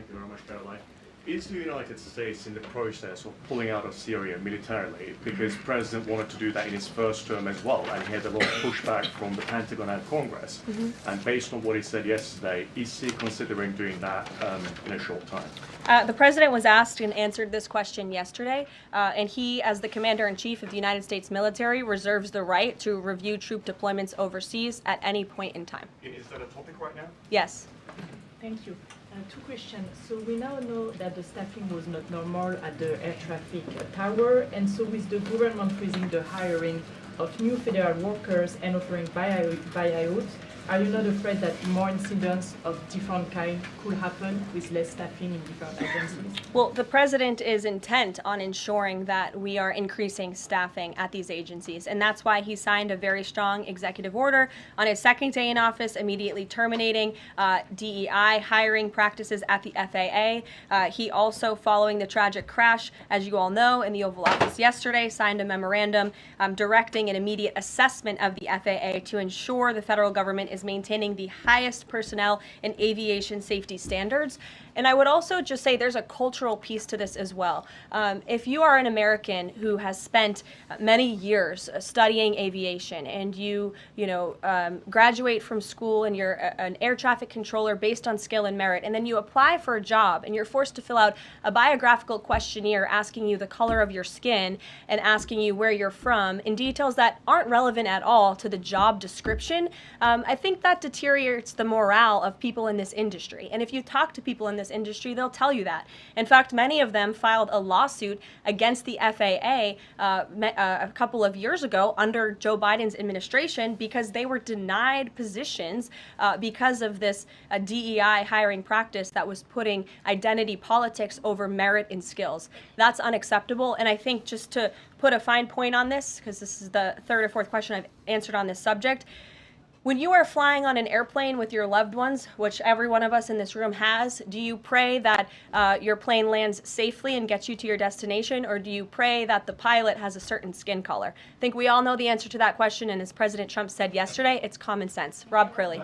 Thank you very much, Karoline. Is the United States in the process of pulling out of Syria militarily? Because the President wanted to do that in his first term as well, and he had a lot of pushback from the Pentagon and Congress. And based on what he said yesterday, is he considering doing that in a short time? The President was asked and answered this question yesterday, and he, as the Commander-in-Chief of the United States military, reserves the right to review troop deployments overseas at any point in time. Is that a topic right now? Yes. Thank you. Two questions. So we now know that the staffing was not normal at the air traffic tower, and so with the government freezing the hiring of new federal workers and offering buyouts, are you not afraid that more incidents of different kind could happen with less staffing in different agencies? Well, the President is intent on ensuring that we are increasing staffing at these agencies, and that's why he signed a very strong executive order on his second day in office, immediately terminating DEI hiring practices at the FAA. He also, following the tragic crash, as you all know, in the Oval Office yesterday, signed a memorandum directing an immediate assessment of the FAA to ensure the federal government is maintaining the highest personnel and aviation safety standards. And I would also just say there's a cultural piece to this as well. If you are an American who has spent many years studying aviation and you graduate from school and you're an air traffic controller based on skill and merit, and then you apply for a job and you're forced to fill out a biographical questionnaire asking you the color of your skin and asking you where you're from in details that aren't relevant at all to the job description, I think that deteriorates the morale of people in this industry. And if you talk to people in this industry, they'll tell you that. In fact, many of them filed a lawsuit against the FAA a couple of years ago under Joe Biden's administration because they were denied positions because of this DEI hiring practice that was putting identity politics over merit and skills. That's unacceptable. And I think just to put a fine point on this, because this is the third or fourth question I've answered on this subject, when you are flying on an airplane with your loved ones, which every one of us in this room has, do you pray that your plane lands safely and gets you to your destination, or do you pray that the pilot has a certain skin color? I think we all know the answer to that question, and as President Trump said yesterday, it's common sense. Rob Crilly.